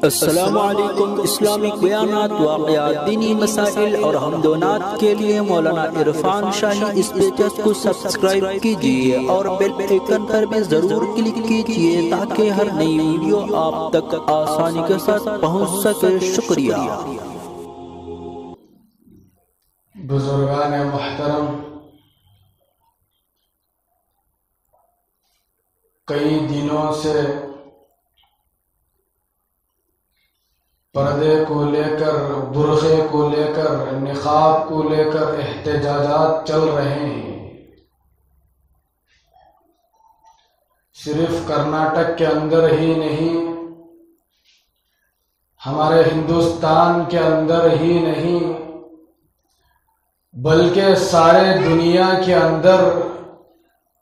السلام علیکم۔ اسلامک بیانات، واقعات، دینی مسائل اور حمدونات کے لیے مولانا عرفان شاہی اس پیج کو سبسکرائب کیجئے اور بیل آئیکن پر بھی ضرور کلک کیجئے تاکہ ہر نئی ویڈیو آپ تک آسانی کے ساتھ پہنچ سکے۔ شکریہ۔ بزرگان محترم، کئی دنوں سے پردے کو لے کر، برقعے کو لے کر، نقاب کو لے کر احتجاجات چل رہے ہیں۔ صرف کرناٹک کے اندر ہی نہیں، ہمارے ہندوستان کے اندر ہی نہیں، بلکہ سارے دنیا کے اندر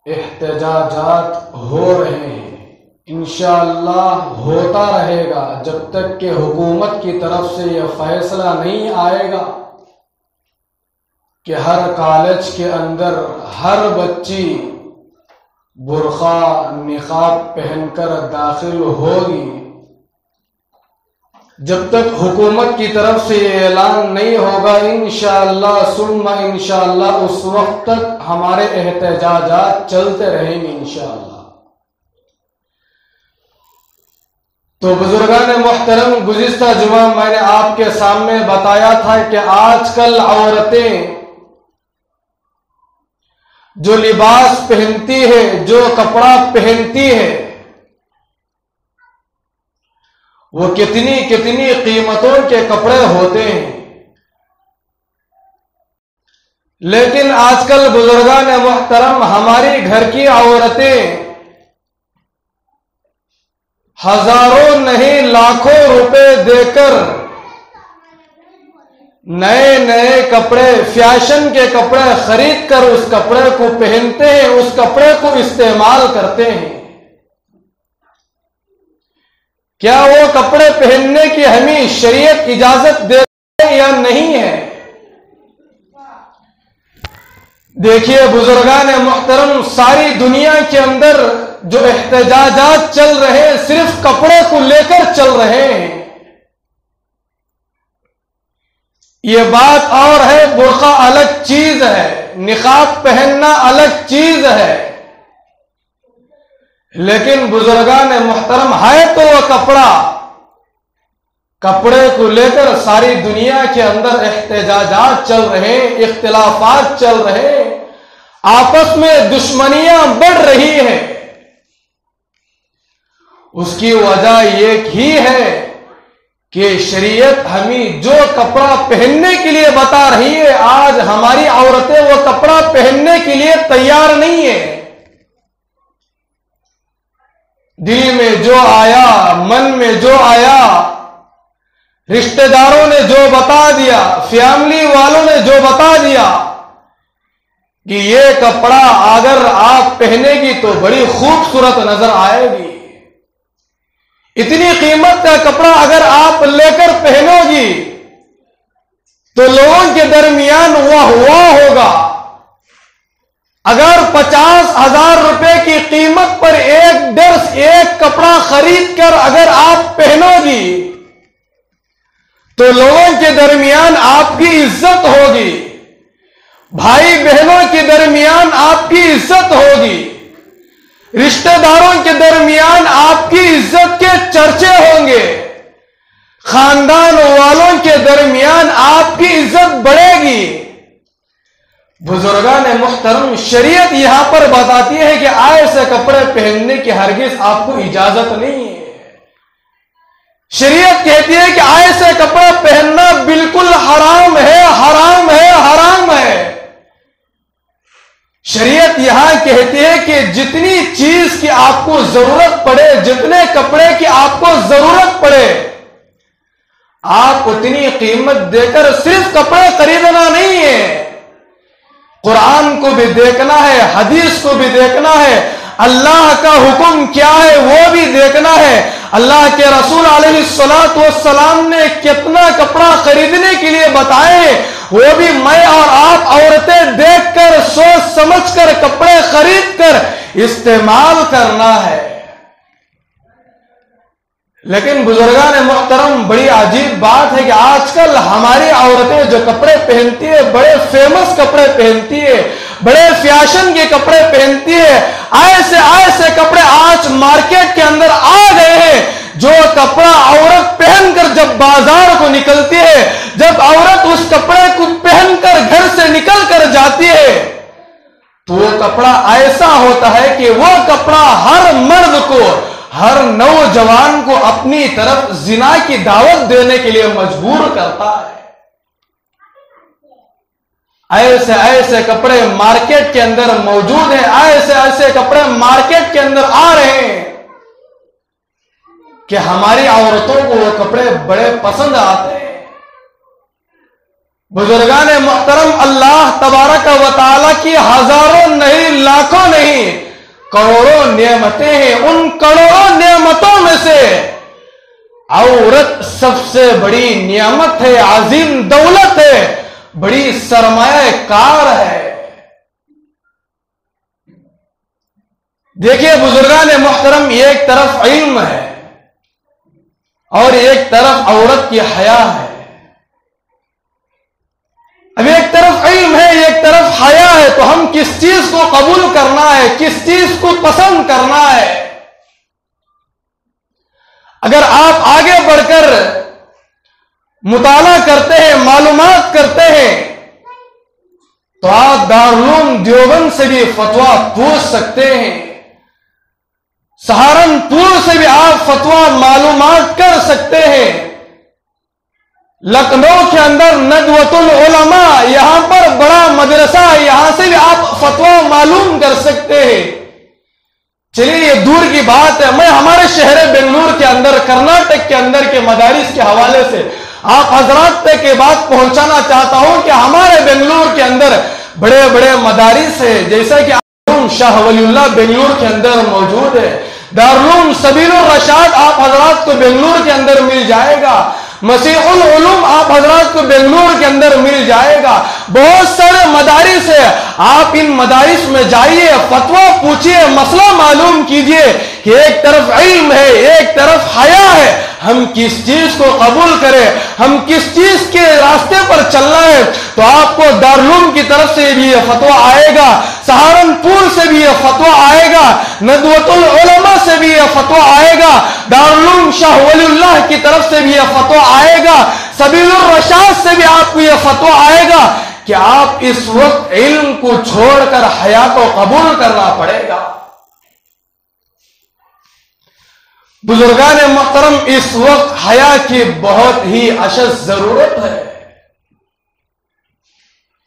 احتجاجات ہو رہے ہیں۔ انشاءاللہ ہوتا رہے گا جب تک کہ حکومت کی طرف سے یہ فیصلہ نہیں آئے گا کہ ہر کالج کے اندر ہر بچی برقع نقاب پہن کر داخل ہوگی۔ جب تک حکومت کی طرف سے یہ اعلان نہیں ہوگا، انشاءاللہ ثم انشاءاللہ اس وقت تک ہمارے احتجاجات چلتے رہیں گے انشاءاللہ۔ تو بزرگان محترم، گزشتہ جمعہ میں نے آپ کے سامنے بتایا تھا کہ آج کل عورتیں جو لباس پہنتی ہے، جو کپڑا پہنتی ہے، وہ کتنی کتنی قیمتوں کے کپڑے ہوتے ہیں۔ لیکن آج کل بزرگان محترم، ہماری گھر کی عورتیں ہزاروں نہیں لاکھوں روپے دے کر نئے نئے کپڑے، فیشن کے کپڑے خرید کر اس کپڑے کو پہنتے ہیں، اس کپڑے کو استعمال کرتے ہیں۔ کیا وہ کپڑے پہننے کی ہمیں شریعت اجازت دیتی ہے یا نہیں ہے؟ دیکھیے بزرگان محترم، ساری دنیا کے اندر جو احتجاجات چل رہے ہیں صرف کپڑے کو لے کر چل رہے ہیں۔ یہ بات اور ہے، برقع الگ چیز ہے، نقاب پہننا الگ چیز ہے، لیکن بزرگان محترم ہے تو وہ کپڑے کو لے کر ساری دنیا کے اندر احتجاجات چل رہے ہیں، اختلافات چل رہے ہیں، آپس میں دشمنیاں بڑھ رہی ہیں۔ اس کی وجہ یہ ہی ہے کہ شریعت ہمیں جو کپڑا پہننے کے لیے بتا رہی ہے، آج ہماری عورتیں وہ کپڑا پہننے کے لیے تیار نہیں ہیں۔ دل میں جو آیا، من میں جو آیا، رشتہ داروں نے جو بتا دیا، فیملی والوں نے جو بتا دیا کہ یہ کپڑا اگر آپ پہنے گی تو بڑی خوبصورت نظر آئے گی، اتنی قیمت کا کپڑا اگر آپ لے کر پہنو گی تو لوگوں کے درمیان واہ واہ ہوگا۔ اگر 50,000 روپے کی قیمت پر ایک ڈریس، ایک کپڑا خرید کر اگر آپ پہنو گی تو لوگوں کے درمیان آپ کی عزت ہوگی، بھائی بہنوں کے درمیان آپ کی عزت ہوگی، رشتہ داروں کے درمیان آپ کی عزت کے چرچے ہوں گے، خاندان والوں کے درمیان آپ کی عزت بڑھے گی۔ بزرگان محترم، شریعت یہاں پر بتاتی ہے کہ ایسے کپڑے پہننے کی ہرگز آپ کو اجازت نہیں ہے۔ شریعت کہتی ہے کہ ایسے کپڑے پہننا بالکل حرام ہے، حرام ہے، حرام ہے۔ شریعت یہاں کہتی ہے کہ جتنی چیز کی آپ کو ضرورت پڑے، جتنے کپڑے کی آپ کو ضرورت پڑے، آپ اتنی قیمت دے کر صرف کپڑے خریدنا نہیں ہے، قرآن کو بھی دیکھنا ہے، حدیث کو بھی دیکھنا ہے، اللہ کا حکم کیا ہے وہ بھی دیکھنا ہے۔ اللہ کے رسول علیہ السلام نے کتنا کپڑا خریدنے کے لیے بتائے، وہ بھی میں اور آپ عورتیں دیکھ کر، سوچ سمجھ کر کپڑے خرید کر استعمال کرنا ہے۔ لیکن بزرگان محترم بڑی عجیب بات ہے کہ آج کل ہماری عورتیں جو کپڑے پہنتی ہے بڑے فیمس کپڑے پہنتی ہے, بڑے فیشن کے کپڑے پہنتی ہے. ایسے کپڑے آج مارکیٹ کے اندر آ گئے ہیں جو کپڑا عورت پہن کر جب بازار کو نکلتی ہے, جب عورت اس کپڑے کو پہن کر گھر سے نکل کر جاتی ہے تو وہ کپڑا ایسا ہوتا ہے کہ وہ کپڑا ہر مرد کو, ہر نوجوان کو اپنی طرف زنا کی دعوت دینے کے لیے مجبور کرتا ہے. ایسے کپڑے مارکیٹ کے اندر موجود ہیں, ایسے کپڑے مارکیٹ کے اندر آ رہے ہیں کہ ہماری عورتوں کو وہ کپڑے بڑے پسند آتے ہیں. بزرگان محترم, اللہ تبارک و تعالی کی ہزاروں نہیں, لاکھوں نہیں, کروڑوں نعمتیں ہیں. ان کروڑوں نعمتوں میں سے عورت سب سے بڑی نعمت ہے, عظیم دولت ہے, بڑی سرمایہ کار ہے. دیکھیے بزرگان محترم, ایک طرف علم ہے اور ایک طرف عورت کی حیا ہے. اب ایک طرف علم ہے, ایک طرف حیا ہے, تو ہم کس چیز کو قبول کرنا ہے, کس چیز کو پسند کرنا ہے؟ اگر آپ آگے بڑھ کر مطالعہ کرتے ہیں, معلومات کرتے ہیں, تو آپ دارالعلوم دیوبند سے بھی فتویٰ پوچھ سکتے ہیں, سہارنپور سے بھی آپ فتویٰ معلومات کر سکتے ہیں, لکھنؤ کے اندر ندوۃ العلماء یہاں پر بڑا مدرسہ ہے, یہاں سے بھی آپ فتویٰ معلوم کر سکتے ہیں. چلیے یہ دور کی بات ہے, میں ہمارے شہر بنگلور کے اندر, کرناٹک کے اندر کے مدارس کے حوالے سے آپ حضرات تک یہ بات پہنچانا چاہتا ہوں کہ ہمارے بنگلور کے اندر بڑے بڑے مدارس ہیں, جیسا کہ دارالعلوم شاہ ولی اللہ بنگلور کے اندر موجود ہے, دارالعلوم سبیل الرشاد آپ حضرات کو بنگلور کے اندر مل جائے گا, مسیح العلوم آپ حضرات کو بنگلور کے اندر مل جائے گا. بہت سارے مدارس ہیں, آپ ان مدارس میں جائیے, فتویٰ پوچھیے, مسئلہ معلوم کیجئے کہ ایک طرف علم ہے, ایک طرف حیا ہے, ہم کس چیز کو قبول کریں, ہم کس چیز کے راستے پر چلنا ہے. تو آپ کو دارالعلوم کی طرف سے بھی یہ فتویٰ آئے گا, سہارنپور سے بھی یہ فتویٰ آئے گا, ندوۃ العلماء سے بھی یہ فتویٰ آئے گا, دارالعلوم شاہ ولی اللہ کی طرف سے بھی یہ فتویٰ آئے گا, سبیل الرشاد سے بھی آپ کو یہ فتویٰ آئے گا کہ آپ اس وقت علم کو چھوڑ کر حیا کو قبول کرنا پڑے گا. بزرگان محترم, اس وقت حیا کی بہت ہی اشد ضرورت ہے.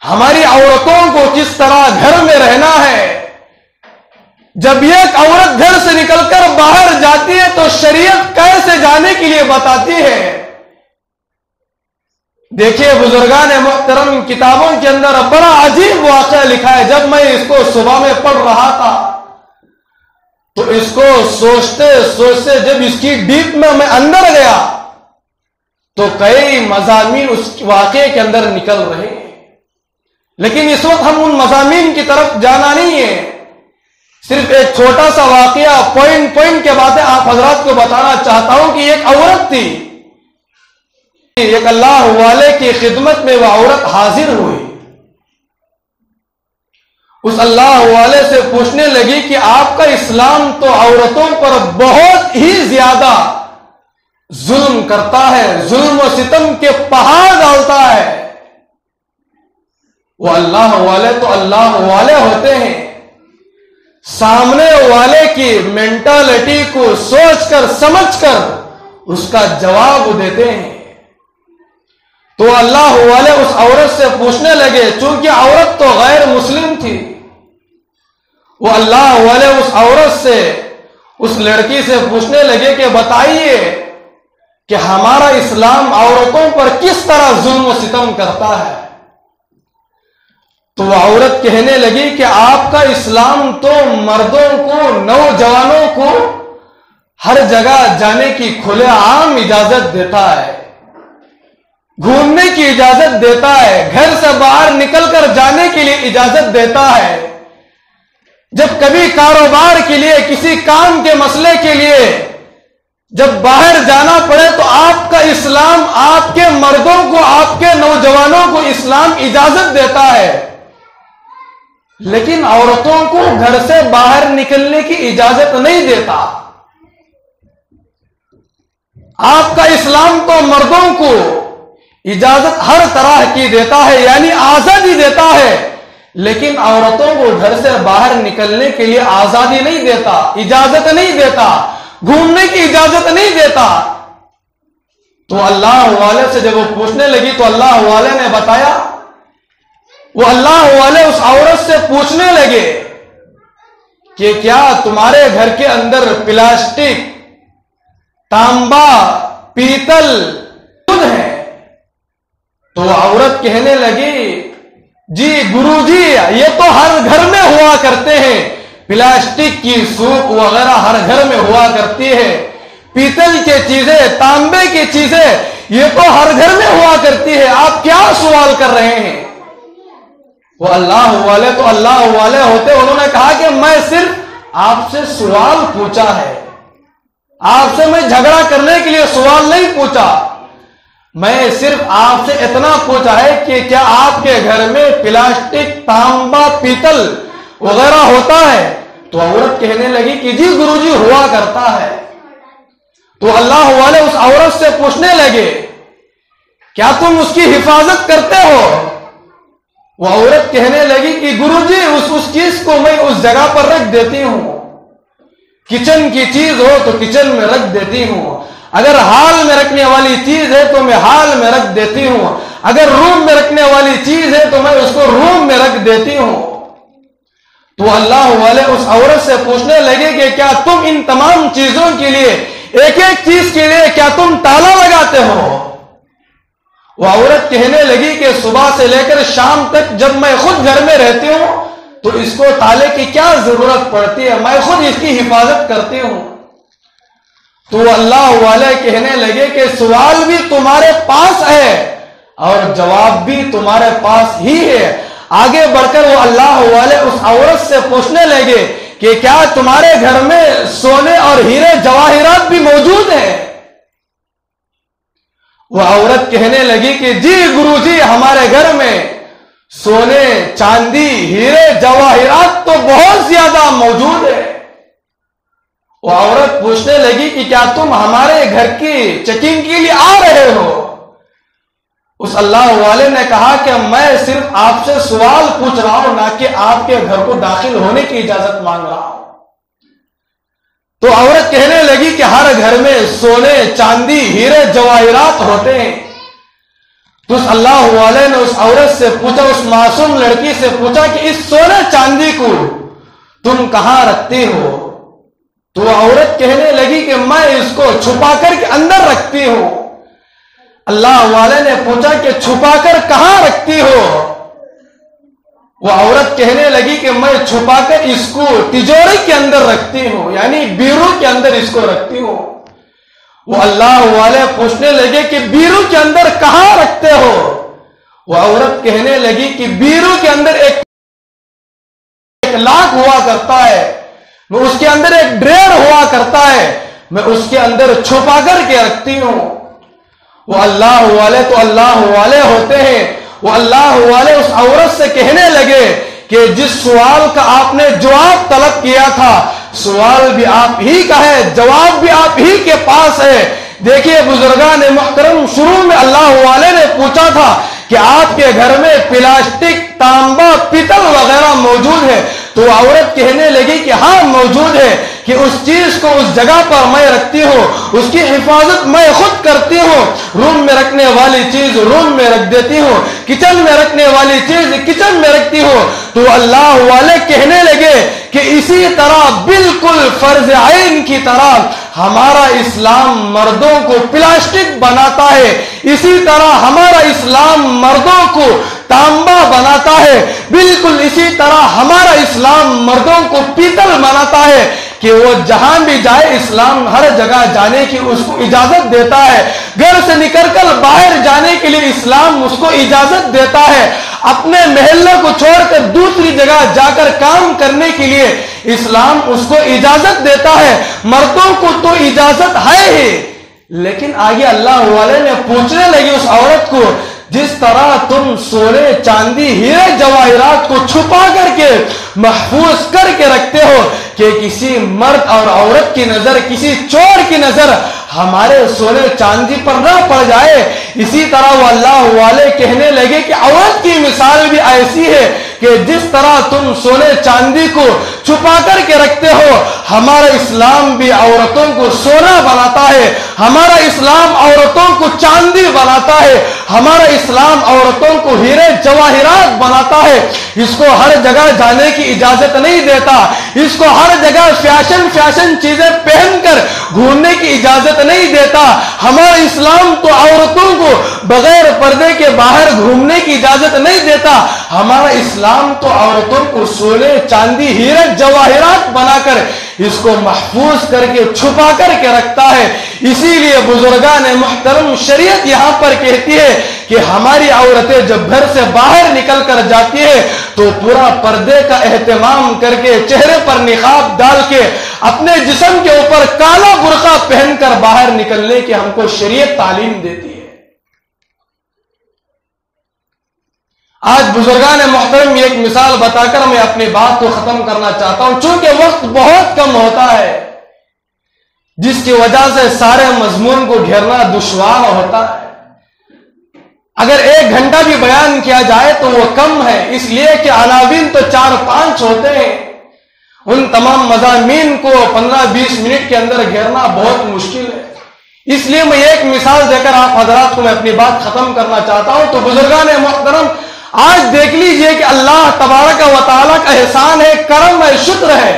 ہماری عورتوں کو کس طرح گھر میں رہنا ہے. جب ایک عورت گھر سے نکل کر باہر جاتی ہے تو شریعت کیسے جانے کے لیے بتاتی ہے. دیکھیے بزرگان محترم, کتابوں کے اندر بڑا عجیب واقعہ لکھا ہے. جب میں اس کو صبح میں پڑھ رہا تھا تو اس کو سوچتے سوچتے جب اس کی ڈیپ میں اندر گیا تو کئی مضامین اس واقعے کے اندر نکل رہے ہیں. لیکن اس وقت ہم ان مضامین کی طرف جانا نہیں ہے, صرف ایک چھوٹا سا واقعہ پوائنٹ کے باتیں آپ حضرات کو بتانا چاہتا ہوں کہ ایک عورت تھی, ایک اللہ والے کی خدمت میں وہ عورت حاضر ہوئی. اس اللہ والے سے پوچھنے لگی کہ آپ کا اسلام تو عورتوں پر بہت ہی زیادہ ظلم کرتا ہے, ظلم و ستم کے پہاڑ ڈالتا ہے. وہ اللہ والے تو اللہ والے ہوتے ہیں, سامنے والے کی مینٹالٹی کو سوچ کر سمجھ کر اس کا جواب دیتے ہیں. تو اللہ والے اس عورت سے پوچھنے لگے, چونکہ عورت تو غیر مسلم تھی, وہ اللہ والے اس عورت سے, اس لڑکی سے پوچھنے لگے کہ بتائیے کہ ہمارا اسلام عورتوں پر کس طرح ظلم و ستم کرتا ہے. تو وہ عورت کہنے لگی کہ آپ کا اسلام تو مردوں کو, نوجوانوں کو ہر جگہ جانے کی کھلے عام اجازت دیتا ہے, گھومنے کی اجازت دیتا ہے, گھر سے باہر نکل کر جانے کے لیے اجازت دیتا ہے. جب کبھی کاروبار کے لیے, کسی کام کے مسئلے کے لیے جب باہر جانا پڑے تو آپ کا اسلام آپ کے مردوں کو، آپ کے نوجوانوں کو اسلام اجازت دیتا ہے، لیکن عورتوں کو گھر سے باہر نکلنے کی اجازت نہیں دیتا۔ آپ کا اسلام تو مردوں کو اجازت ہر طرح کی دیتا ہے، یعنی آزادی دیتا ہے، لیکن عورتوں کو گھر سے باہر نکلنے کے لیے آزادی نہیں دیتا، اجازت نہیں دیتا، گھومنے کی اجازت نہیں دیتا۔ تو اللہ والے سے جب وہ پوچھنے لگی تو اللہ والے نے بتایا، وہ اللہ والے اس عورت سے پوچھنے لگے کہ کیا تمہارے گھر کے اندر پلاسٹک، تانبا، پیتل ہے؟ تو عورت کہنے لگی، جی گرو جی یہ تو ہر گھر میں ہوا کرتے ہیں، پلاسٹک کی سوپ وغیرہ ہر گھر میں ہوا کرتی ہے، پیتل کی چیزیں، تانبے کی چیزیں یہ تو ہر گھر میں ہوا کرتی ہے، آپ کیا سوال کر رہے ہیں؟ وہ اللہ والے تو اللہ والے ہوتے، انہوں نے کہا کہ میں صرف آپ سے سوال پوچھا ہے، آپ سے میں جھگڑا کرنے کے لیے سوال نہیں پوچھا، میں صرف آپ سے اتنا پوچھا ہے کہ کیا آپ کے گھر میں پلاسٹک، تانبا، پیتل وغیرہ ہوتا ہے؟ تو عورت کہنے لگی کہ جی گرو جی ہوا کرتا ہے۔ تو اللہ والے اس عورت سے پوچھنے لگے، کیا تم اس کی حفاظت کرتے ہو؟ وہ عورت کہنے لگی کہ گرو جی اس چیز کو میں اس جگہ پر رکھ دیتی ہوں، کچن کی چیز ہو تو کچن میں رکھ دیتی ہوں، اگر ہال میں رکھنے والی چیز ہے تو میں ہال میں رکھ دیتی ہوں، اگر روم میں رکھنے والی چیز ہے تو میں اس کو روم میں رکھ دیتی ہوں۔ تو اللہ والے اس عورت سے پوچھنے لگے کہ کیا تم ان تمام چیزوں کے لیے، ایک ایک چیز کے لیے کیا تم تالا لگاتے ہو؟ وہ عورت کہنے لگی کہ صبح سے لے کر شام تک جب میں خود گھر میں رہتی ہوں تو اس کو تالے کی کیا ضرورت پڑتی ہے، میں خود اس کی حفاظت کرتی ہوں۔ تو اللہ والے کہنے لگے کہ سوال بھی تمہارے پاس ہے اور جواب بھی تمہارے پاس ہی ہے۔ آگے بڑھ کر وہ اللہ والے اس عورت سے پوچھنے لگے کہ کیا تمہارے گھر میں سونے اور ہیرے جواہرات بھی موجود ہیں؟ وہ عورت کہنے لگی کہ جی گرو جی ہمارے گھر میں سونے، چاندی، ہیرے جواہرات تو بہت زیادہ موجود ہے۔ وہ عورت پوچھنے لگی کہ کیا تم ہمارے گھر کی چیکنگ کے لیے آ رہے ہو؟ اس اللہ والے نے کہا کہ میں صرف آپ سے سوال پوچھ رہا ہوں، نہ کہ آپ کے گھر کو داخل ہونے کی اجازت مانگ رہا ہوں۔ تو عورت کہنے لگی کہ ہر گھر میں سونے، چاندی، ہیرے جواہرات ہوتے ہیں۔ تو اس اللہ والے نے اس عورت سے پوچھا، اس معصوم لڑکی سے پوچھا کہ اس سونے چاندی کو تم کہاں رکھتی ہو؟ تو عورت کہنے لگی کہ میں اس کو چھپا کر کے اندر رکھتی ہوں۔ اللہ والے نے پوچھا کہ چھپا کر کہاں رکھتی ہو؟ وہ عورت کہنے لگی کہ میں چھپا کر اس کو تجوری کے اندر رکھتی ہوں، یعنی بیرو کے اندر اس کو رکھتی ہوں۔ وہ اللہ والے پوچھنے لگے کہ بیرو کے اندر کہاں رکھتے ہو؟ وہ عورت کہنے لگی کہ بیرو کے اندر ایک لاکھ ہوا کرتا ہے، میں اس کے اندر ایک ڈریر ہوا کرتا ہے، میں اس کے اندر چھپا کر کے رکھتی ہوں۔ وہ اللہ والے تو اللہ والے ہوتے ہیں، وہ اللہ والے اس عورت سے کہنے لگے کہ جس سوال کا آپ نے جواب طلب کیا تھا، سوال بھی آپ ہی کا ہے، جواب بھی آپ ہی کے پاس ہے۔ دیکھیے بزرگان محترم، شروع میں اللہ والے نے پوچھا تھا کہ آپ کے گھر میں پلاسٹک، تانبا، پیتل وغیرہ موجود ہے، تو عورت کہنے لگی کہ ہاں موجود ہے، کہ اس چیز کو اس جگہ پر میں رکھتی ہوں، اس کی حفاظت میں خود کرتی ہوں، روم میں رکھنے والی چیز روم میں رکھ دیتی ہوں، کچن میں رکھنے والی چیز کچن میں رکھتی ہوں۔ تو اللہ والے کہنے لگے کہ اسی طرح بالکل فرض عین کی طرح ہمارا اسلام مردوں کو پلاسٹک بناتا ہے، اسی طرح ہمارا اسلام مردوں کو تانبا بناتا ہے، بالکل اسی طرح ہمارا اسلام مردوں کو پیتل بناتا ہے کہ وہ جہاں بھی جائے اسلام ہر جگہ جانے کی اس کو اجازت دیتا ہے، گھر سے نکل کر باہر جانے کے لیے اسلام اس کو اجازت دیتا ہے۔ اپنے محلے کو چھوڑ کر دوسری جگہ جا کر کام کرنے کے لیے اسلام اس کو اجازت دیتا ہے، مردوں کو تو اجازت ہے ہی، لیکن آگے اللہ والے نے پوچھنے لگی اس عورت کو، جس طرح تم سونے چاندی ہیرے جواہرات کو چھپا کر کے محفوظ کر کے رکھتے ہو کہ کسی مرد اور عورت کی نظر، کسی چور کی نظر ہمارے سونے چاندی پر نہ پڑ جائے، اسی طرح وہ اللہ والے کہنے لگے کہ عورت کی مثال بھی ایسی ہے کہ جس طرح تم سونے چاندی کو چھپا کر کے رکھتے ہو، ہمارا اسلام بھی عورتوں کو سونا بناتا ہے، ہمارا اسلام عورتوں کو چاندی بناتا ہے، ہمارا اسلام عورتوں کو ہیرے جواہرات بناتا ہے۔ اس کو ہر جگہ جانے کی اجازت نہیں دیتا، اس کو ہر جگہ فیشن چیزیں پہن کر گھومنے کی اجازت نہیں دیتا۔ ہمارا اسلام تو عورتوں کو بغیر پردے کے باہر گھومنے کی اجازت نہیں دیتا، ہمارا اسلام تو عورتوں کو سونے چاندی ہیرے جواہرات بنا کر اس کو محفوظ کر کے چھپا کر کے رکھتا ہے۔ اسی لیے بزرگان محترم شریعت یہاں پر کہتی ہے کہ ہماری عورتیں جب گھر سے باہر نکل کر جاتی ہے تو پورا پردے کا اہتمام کر کے، چہرے پر نقاب ڈال کے، اپنے جسم کے اوپر کالا برقع پہن کر باہر نکلنے کی ہم کو شریعت تعلیم دیتی ہے۔ آج بزرگان محترم ایک مثال بتا کر میں اپنی بات کو ختم کرنا چاہتا ہوں، چونکہ وقت بہت کم ہوتا ہے، جس کی وجہ سے سارے مضمون کو گھیرنا دشوار ہوتا ہے۔ اگر 1 گھنٹہ بھی بیان کیا جائے تو وہ کم ہے، اس لیے کہ عناوین تو 4-5 ہوتے ہیں، ان تمام مضامین کو 15-20 منٹ کے اندر گھیرنا بہت مشکل ہے۔ اس لیے میں ایک مثال دے کر آپ حضرات کو میں اپنی بات ختم کرنا چاہتا ہوں۔ تو بزرگان محترم، آج دیکھ لیجئے کہ اللہ تبارک و تعالیٰ کا احسان ہے، کرم ہے، شکر ہے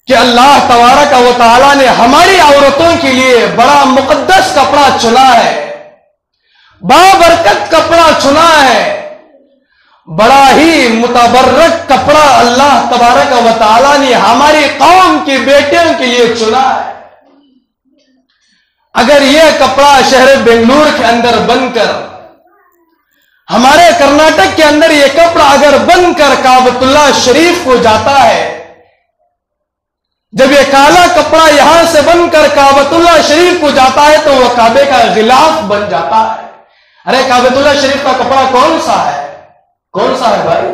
کہ اللہ تبارک و تعالیٰ نے ہماری عورتوں کے لیے بڑا مقدس کپڑا چنا ہے، بابرکت کپڑا چنا ہے، بڑا ہی متبرک کپڑا اللہ تبارک و تعالیٰ نے ہماری قوم کی بیٹیوں کے لیے چنا ہے۔ اگر یہ کپڑا شہر بنگلور کے اندر بن کر، ہمارے کرناٹک کے اندر یہ کپڑا اگر بن کر کعبۃ اللہ شریف کو جاتا ہے، جب یہ کالا کپڑا یہاں سے بن کر کعبۃ اللہ شریف کو جاتا ہے تو وہ کعبے کا غلاف بن جاتا ہے۔ ارے کعبۃ اللہ شریف کا کپڑا کون سا ہے؟ کون سا ہے بھائی؟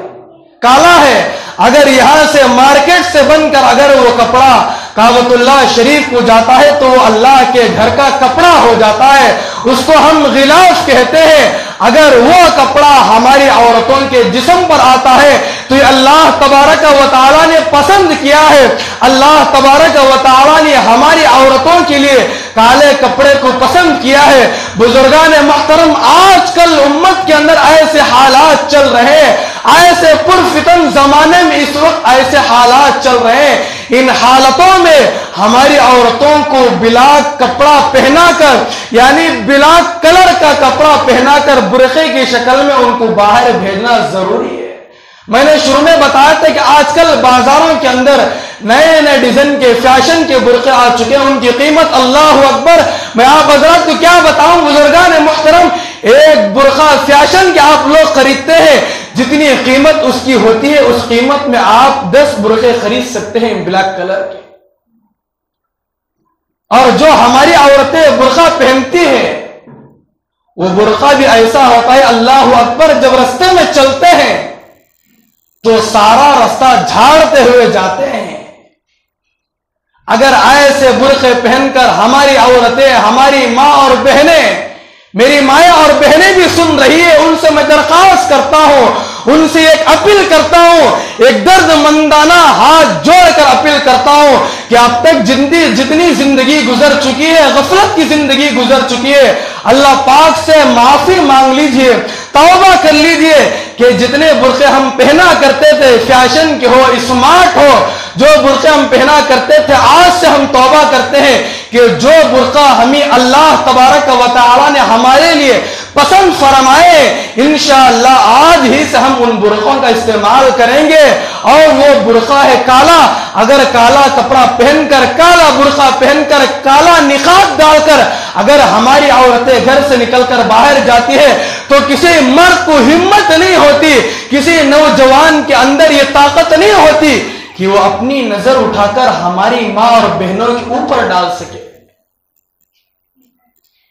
کالا ہے۔ اگر یہاں سے مارکیٹ سے بن کر اگر وہ کپڑا کعبۃ اللہ شریف کو جاتا ہے تو وہ اللہ کے گھر کا کپڑا ہو جاتا ہے، اس کو ہم غلاف کہتے ہیں۔ اگر وہ کپڑا ہماری عورتوں کے جسم پر آتا ہے تو یہ اللہ تبارک و تعالیٰ نے پسند کیا ہے، اللہ تبارک و تعالیٰ نے ہماری عورتوں کے لیے کالے کپڑے کو پسند کیا ہے۔ بزرگان محترم، آج کل امت کے اندر ایسے حالات چل رہے ہیں، ایسے پرفتن زمانے میں اس وقت ایسے حالات چل رہے ہیں، ان حالتوں میں ہماری عورتوں کو بلاک کپڑا پہنا کر، یعنی بلاک کلر کا کپڑا پہنا کر برقعے کی شکل میں ان کو باہر بھیجنا ضروری ہے۔ میں نے شروع میں بتایا تھا کہ آج کل بازاروں کے اندر نئے نئے ڈیزائن کے فیشن کے برقعے آ چکے ہیں، ان کی قیمت اللہ اکبر، میں آپ حضرات کو کیا بتاؤں بزرگان محترم، ایک برقع فیشن کے آپ لوگ خریدتے ہیں، جتنی قیمت اس کی ہوتی ہے اس قیمت میں آپ 10 برقعے خرید سکتے ہیں بلیک کلر کے۔ اور جو ہماری عورتیں برقع پہنتی ہیں وہ برقع بھی ایسا ہوتا ہے، اللہ اکبر، جب راستے میں چلتے ہیں تو سارا راستہ جھاڑتے ہوئے جاتے ہیں۔ اگر ایسے برقعے پہن کر ہماری عورتیں، ہماری ماں اور بہنیں، میری مائیں اور بہنیں بھی سن رہی ہے، ان سے میں درخواست کرتا ہوں، ان سے ایک اپیل کرتا ہوں، ایک درد مندانہ ہاتھ جوڑ کر اپیل کرتا ہوں کہ اب تک جتنی زندگی گزر چکی ہے، غفلت کی زندگی گزر چکی ہے، اللہ پاک سے معافی مانگ لیجئے، توبہ کر لیجئے کہ جتنے برقعے ہم پہنا کرتے تھے، فیشن کے ہو، اسمارٹ ہو، جو برقعے ہم پہنا کرتے تھے، آج سے ہم توبہ کرتے ہیں کہ جو برقع ہمیں اللہ تبارک و تعالی نے ہمارے لیے پسند فرمائے، انشاءاللہ آج ہی سے ہم ان برقعوں کا استعمال کریں گے۔ اور وہ برقع ہے کالا، اگر کالا کپڑا پہن کر، کالا برقع پہن کر، کالا نقاب ڈال کر اگر ہماری عورتیں گھر سے نکل کر باہر جاتی ہے تو کسی مرد کو ہمت نہیں ہوتی، کسی نوجوان کے اندر یہ طاقت نہیں ہوتی کہ وہ اپنی نظر اٹھا کر ہماری ماں اور بہنوں کے اوپر ڈال سکے۔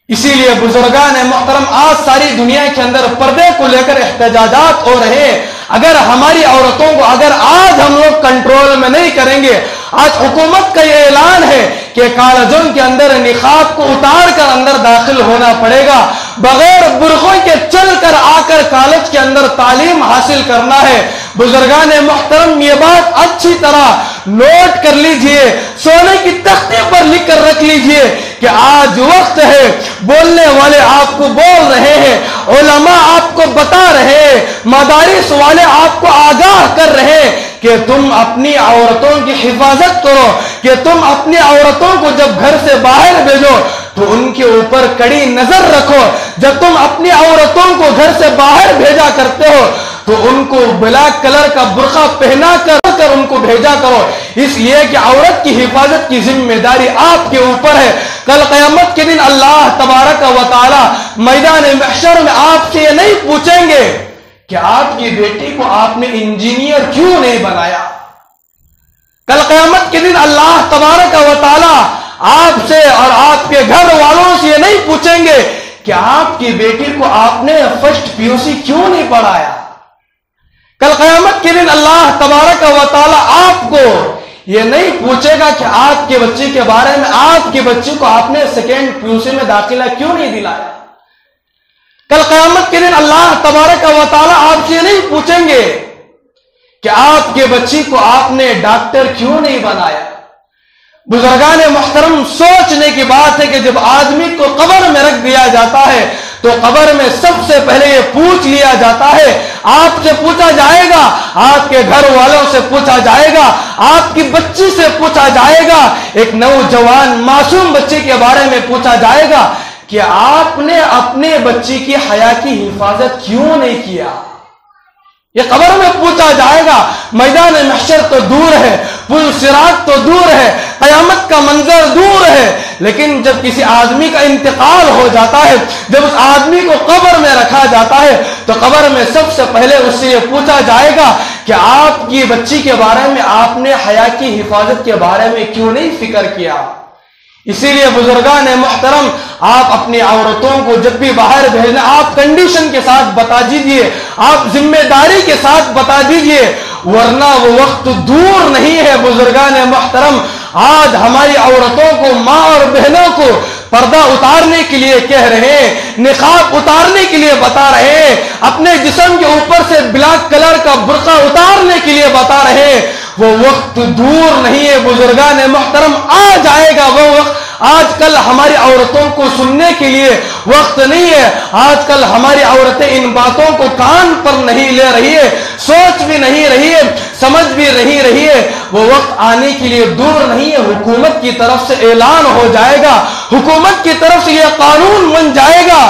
اسی لیے بزرگان محترم آج ساری دنیا کے اندر پردے کو لے کر احتجاجات ہو رہے ہیں۔ اگر ہماری عورتوں کو اگر آج ہم لوگ کنٹرول میں نہیں کریں گے، آج حکومت کا یہ اعلان ہے کہ کالجوں کے اندر نقاب کو اتار کر اندر داخل ہونا پڑے گا، بغیر برقعوں کے چل کر آ کر کالج کے اندر تعلیم حاصل کرنا ہے۔ بزرگان محترم یہ بات اچھی طرح نوٹ کر لیجئے، سونے کی تختے پر لکھ کر رکھ لیجئے کہ آج وقت ہے، بولنے والے آپ کو بول رہے ہیں، علماء آپ کو بتا رہے ہیں، مدارس والے آپ کو آگاہ کر رہے ہیں کہ تم اپنی عورتوں کی حفاظت کرو، کہ تم اپنی عورتوں کو جب گھر سے باہر بھیجو تو ان کے اوپر کڑی نظر رکھو۔ جب تم اپنی عورتوں کو گھر سے باہر بھیجا کرتے ہو تو ان کو بلیک کلر کا برقع پہنا کر ان کو بھیجا کرو، اس لیے کہ عورت کی حفاظت کی ذمہ داری آپ کے اوپر ہے۔ کل قیامت کے دن اللہ تبارک و تعالی میدان محشر میں آپ سے یہ نہیں پوچھیں گے کہ آپ کی بیٹی کو آپ نے انجینئر کیوں نہیں بنایا۔ کل قیامت کے دن اللہ تبارک و تعالی آپ سے اور آپ کے گھر والوں سے یہ نہیں پوچھیں گے کہ آپ کی بیٹی کو آپ نے فرسٹ PUC کیوں نہیں پڑھایا۔ کل قیامت کے دن اللہ تبارک و تعالی آپ کو یہ نہیں پوچھے گا کہ آپ کے بچے کے بارے میں، آپ کے بچے کو آپ نے سیکنڈ PUC میں داخلہ کیوں نہیں دلایا۔ کل قیامت کے دن اللہ تبارک و تعالی آپ سے نہیں پوچھیں گے کہ آپ کے بچی کو آپ نے ڈاکٹر کیوں نہیں بنایا۔ بزرگان محترم سوچنے کی بات ہے کہ جب آدمی کو قبر میں رکھ دیا جاتا ہے تو قبر میں سب سے پہلے یہ پوچھ لیا جاتا ہے، آپ سے پوچھا جائے گا، آپ کے گھر والوں سے پوچھا جائے گا، آپ کی بچی سے پوچھا جائے گا، ایک نوجوان معصوم بچے کے بارے میں پوچھا جائے گا کہ آپ نے اپنے بچی کی حیا کی حفاظت کیوں نہیں کیا۔ یہ قبر میں پوچھا جائے گا۔ میدان محشر تو دور ہے، پل صراط تو دور ہے، قیامت کا منظر دور ہے، لیکن جب کسی آدمی کا انتقال ہو جاتا ہے، جب اس آدمی کو قبر میں رکھا جاتا ہے تو قبر میں سب سے پہلے اس سے یہ پوچھا جائے گا کہ آپ کی بچی کے بارے میں آپ نے حیا کی حفاظت کے بارے میں کیوں نہیں فکر کیا۔ اسی لیے بزرگان محترم آپ اپنی عورتوں کو جب بھی باہر بھیجنا آپ کنڈیشن کے ساتھ بتا دیجئے، آپ ذمہ داری کے ساتھ بتا دیجئے، ورنہ وہ وقت دور نہیں ہے۔ بزرگان محترم آج ہماری عورتوں کو، ماں اور بہنوں کو پردہ اتارنے کے لیے کہہ رہے ہیں، نقاب اتارنے کے لیے بتا رہے ہیں، اپنے جسم کے اوپر سے بلیک کلر کا برقع اتارنے کے لیے بتا رہے ہیں۔ وہ وقت دور نہیں ہے بزرگان محترم، آ جائے گا وہ وقت۔ آج کل ہماری عورتوں کو سننے کے لیے وقت نہیں ہے، آج کل ہماری عورتیں ان باتوں کو کان پر نہیں لے رہی ہے، سوچ بھی نہیں رہی ہے، سمجھ بھی نہیں رہی ہے۔ وہ وقت آنے کے لیے دور نہیں ہے، حکومت کی طرف سے اعلان ہو جائے گا، حکومت کی طرف سے یہ قانون بن جائے گا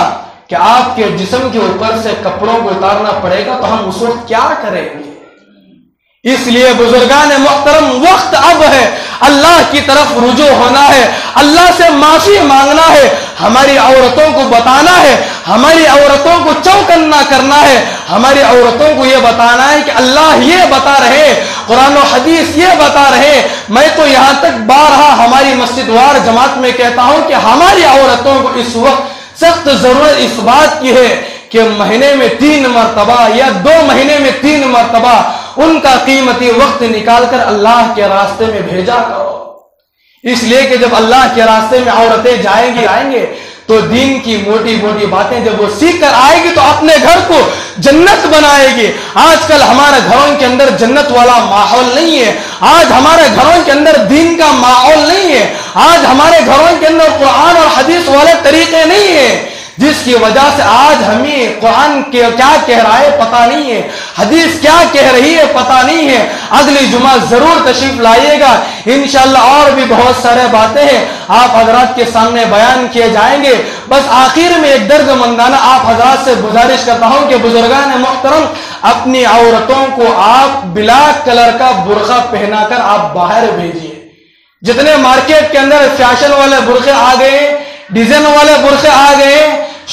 کہ آپ کے جسم کے اوپر سے کپڑوں کو اتارنا پڑے گا، تو ہم اس وقت کیا کریں گے؟ اس لیے بزرگان محترم وقت اب ہے، اللہ کی طرف رجوع ہونا ہے، اللہ سے معافی مانگنا ہے، ہماری عورتوں کو بتانا ہے، ہماری عورتوں کو چوکنا کرنا ہے، ہماری عورتوں کو یہ بتانا ہے کہ اللہ یہ بتا رہے، قرآن و حدیث یہ بتا رہے۔ میں تو یہاں تک بارہا ہماری مسجد وار جماعت میں کہتا ہوں کہ ہماری عورتوں کو اس وقت سخت ضرورت اس بات کی ہے کہ مہینے میں 3 مرتبہ یا 2 مہینے میں 3 مرتبہ ان کا قیمتی وقت نکال کر اللہ کے راستے میں بھیجا کرو۔ اس لیے کہ جب اللہ کے راستے میں عورتیں جائیں گے تو دین کی موٹی موٹی باتیں جب وہ سیکھ کر آئے گی تو اپنے گھر کو جنت بنائے گی۔ آج کل ہمارے گھروں کے اندر جنت والا ماحول نہیں ہے، آج ہمارے گھروں کے اندر دین کا ماحول نہیں ہے، آج ہمارے گھروں کے اندر قرآن اور حدیث والے طریقے نہیں ہیں، جس کی وجہ سے آج ہمیں قرآن کیا کہہ رہا ہے پتہ نہیں ہے، حدیث کیا کہہ رہی ہے پتہ نہیں ہے۔ اگلی جمعہ ضرور تشریف لائیے گا، انشاءاللہ اور بھی بہت سارے باتیں ہیں آپ حضرات کے سامنے بیان کیے جائیں گے۔ بس آخر میں ایک درد مندانہ آپ حضرات سے گزارش کرتا ہوں کہ بزرگان محترم اپنی عورتوں کو آپ بلیک کلر کا برقع پہنا کر آپ باہر بھیجیے۔ جتنے مارکیٹ کے اندر فیشن والے برقعے آ گئے ڈیزائن والے برقع آ گئے,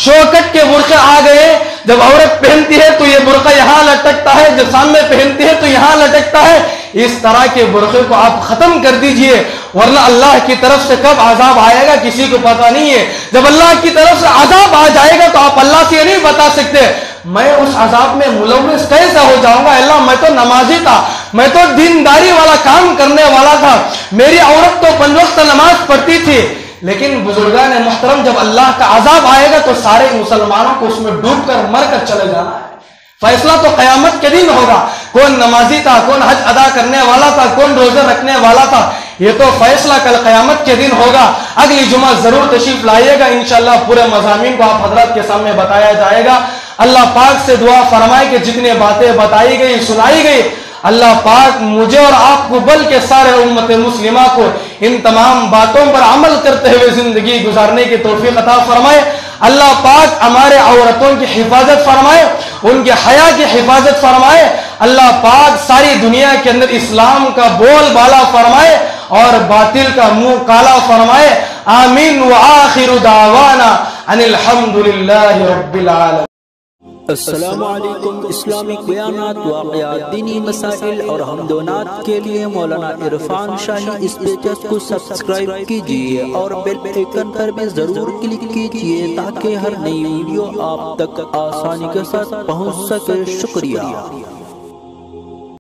شوکٹ کے برقع آ گئے. جب عورت پہنتی ہے تو یہ برقع یہاں لٹکتا ہے, جب سامنے پہنتی ہے تو یہاں لٹکتا ہے. اس طرح کے برقعے کو آپ ختم کر دیجئے, ورنہ اللہ کی طرف سے کب عذاب آئے گا کسی کو پتا نہیں ہے. جب اللہ کی طرف سے عذاب آ جائے گا تو آپ اللہ سے یہ نہیں بتا سکتے میں اس عذاب میں ملوث کیسے ہو جاؤں گا. اللہ میں تو نمازی تھا, میں تو دینداری والا کام کرنے والا تھا, میری عورت تو 5 وقت نماز پڑھتی تھی. لیکن بزرگان محترم, جب اللہ کا عذاب آئے گا تو سارے مسلمانوں کو اس میں ڈوب کر مر کر چلے جانا ہے. فیصلہ تو قیامت کے دن ہوگا, کون نمازی تھا, کون حج ادا کرنے والا تھا, کون روزے رکھنے والا تھا, یہ تو فیصلہ کل قیامت کے دن ہوگا. اگلی جمعہ ضرور تشریف لائیے گا, انشاءاللہ پورے مضامین کو آپ حضرات کے سامنے بتایا جائے گا. اللہ پاک سے دعا فرمائے کہ جتنی باتیں بتائی گئی سنائی گئی, اللہ پاک مجھے اور آپ کو بلکہ سارے امت مسلمہ کو ان تمام باتوں پر عمل کرتے ہوئے زندگی گزارنے کی توفیق عطا فرمائے. اللہ پاک ہمارے عورتوں کی حفاظت فرمائے, ان کے حیا کی حفاظت فرمائے. اللہ پاک ساری دنیا کے اندر اسلام کا بول بالا فرمائے اور باطل کا منہ کالا فرمائے. آمین. وآخر دعوانا ان الحمدللہ رب العالمین. السلام علیکم. اسلامک بیانات, واقعات, دینی مسائل اور حمدونات کے لیے مولانا عرفان شاہی اس پیج کو سبسکرائب کیجئے اور بیل آئیکن پر بھی ضرور کلک کیجئے تاکہ ہر نئی ویڈیو آپ تک آسانی کے ساتھ پہنچ سکے. شکریہ.